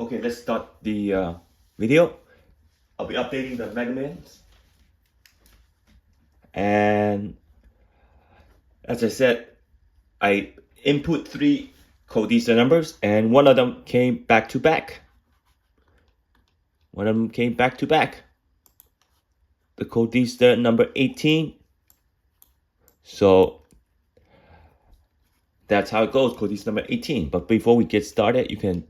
Okay, let's start the video. I'll be updating the measurements. And as I said, I input 3 Dster numbers and one of them came back to back. One of them came back to back. The Dster number 18. So that's how it goes, Dster number 18. But before we get started, you can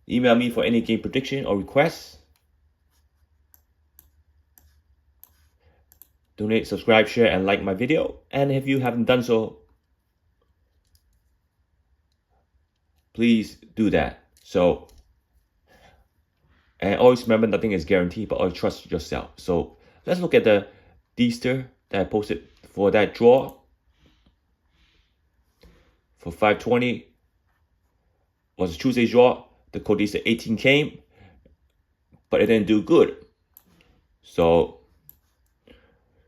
email me for any game prediction or requests. Donate, subscribe, share, and like my video. And if you haven't done so, please do that. So, and always remember, nothing is guaranteed, but always trust yourself. So let's look at the Dster that I posted for that draw. For 520 was a Tuesday draw. The Dster 18 came, but it didn't do good. So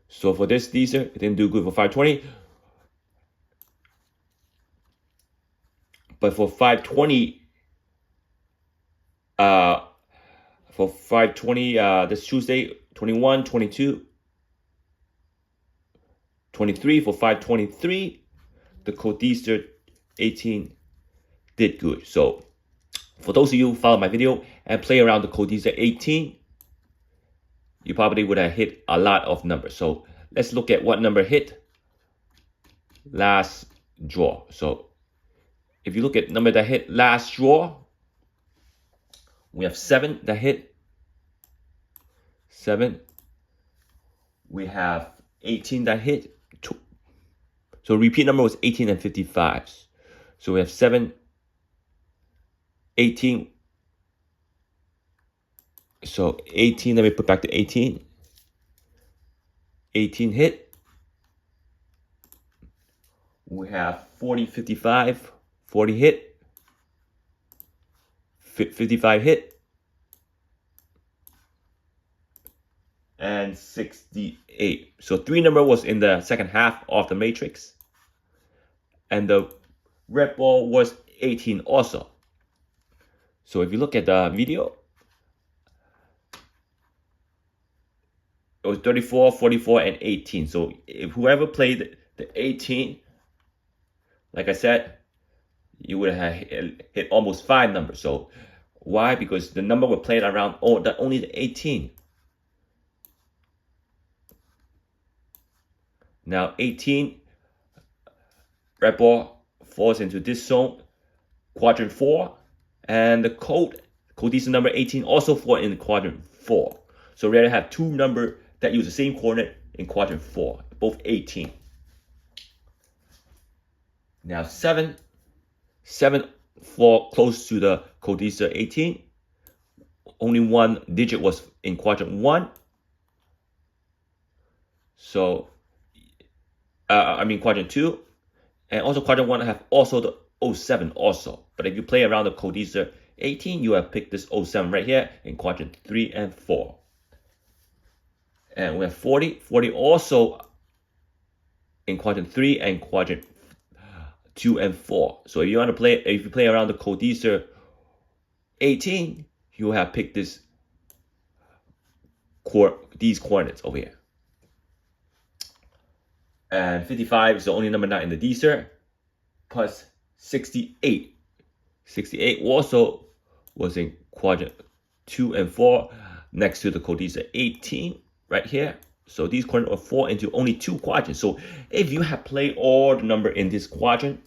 for this Dster, it didn't do good for 520. But for 520, this Tuesday, 21, 22, 23, for 523, the Dster 18 did good. So for those of you who follow my video and play around the Dster 18, you probably would have hit a lot of numbers. So let's look at what number hit last draw. So if you look at number that hit last draw, we have 7 that hit. 7. We have 18 that hit. 2. So repeat number was 18 and 55. So we have 7, 18. So 18, let me put back to 18. 18 hit. We have 40, 55. 40 hit. 55 hit. And 68. So 3 number was in the second half of the matrix. And the red ball was 18 also. So if you look at the video, it was 34, 44, and 18. So if whoever played the 18, like I said, you would have hit almost 5 numbers. So why? Because the number were played around only the 18. Now 18, red ball falls into this zone, quadrant 4, and the Dster number 18 also fall in quadrant 4. So we have 2 numbers that use the same coordinate in quadrant 4, both 18. Now 7 fall close to the Dster 18. Only 1 digit was in quadrant 1. So, quadrant 2. And also quadrant 1 have also the 07 also. But if you play around the Dster 18, you have picked this 07 right here in quadrant 3 and 4. And we have 40. 40 also in quadrant 3 and quadrant 2 and 4. So if you want to play, if you play around the Dster 18, you have picked these coordinates over here. And 55 is the only number not in the Dster, plus 68. 68 also was in quadrant 2 and 4 next to the Dster 18 right here. So these coordinates will fall into only 2 quadrants. So if you have played all the number in this quadrant,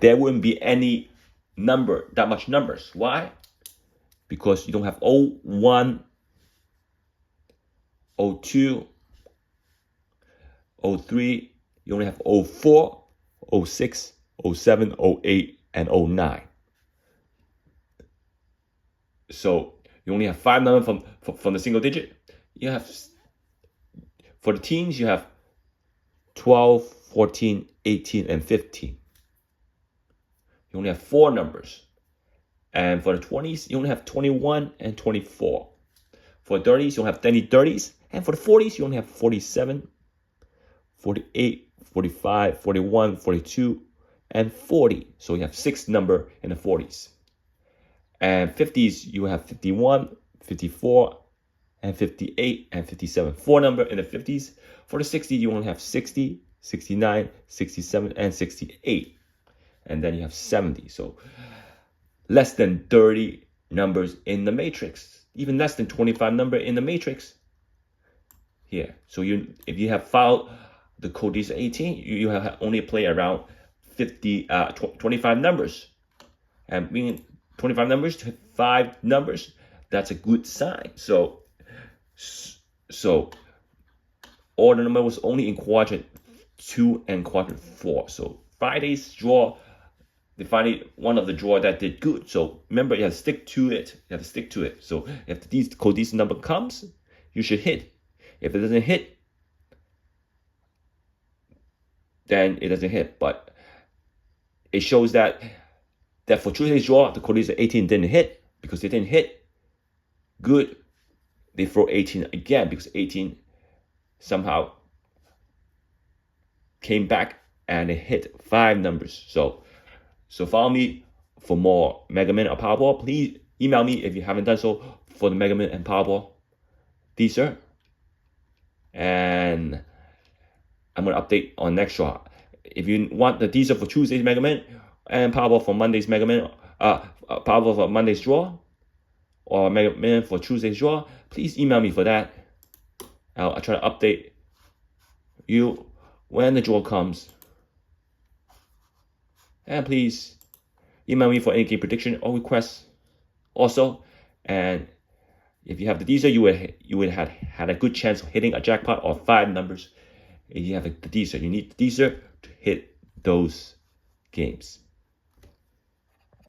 there wouldn't be any number, that much numbers. Why? Because you don't have 01, 02, 03, you only have 04, 06, 07, 08, and 09. So you only have 5 numbers from the single digit. You have, for the teens, you have 12, 14, 18, and 15. You only have 4 numbers. And for the 20s, you only have 21 and 24. For the 30s, you don't have any 30s. And for the 40s, you only have 47, 48, 45, 41, 42, and 40. So you have 6 number in the 40s. And 50s, you have 51, 54, and 58, and 57. 4 number in the 50s. For the 60, you only have 60, 69, 67, and 68. And then you have 70. So less than 30 numbers in the matrix. Even less than 25 number in the matrix. Here. So if you have filed the code Dster 18, you have only play around 25 numbers. And being 25 numbers to 5 numbers, that's a good sign. So all the number was only in quadrant 2 and quadrant 4. So Friday's draw, finally one of the draw that did good. So remember, you have to stick to it. So if the code Dster number comes, you should hit. If it doesn't hit, then it doesn't hit. But it shows that for Tuesday's draw, the code Dster 18 didn't hit. Because they didn't hit, good. They throw 18 again because 18 somehow came back and it hit 5 numbers. So follow me for more Mega Man or Powerball. Please email me if you haven't done so for the Mega Man and Powerball Dster. And I'm going to update on next draw. If you want the Dster for Tuesday's Mega Man and Powerball for Monday's Mega Man, Powerball for Monday's draw, or Mega Man for Tuesday's draw, please email me for that. I'll try to update you when the draw comes. And please email me for any game prediction or requests also. And if you have the Dster, you would have had a good chance of hitting a jackpot or 5 numbers. If you have the Dster, you need the Dster to hit those games.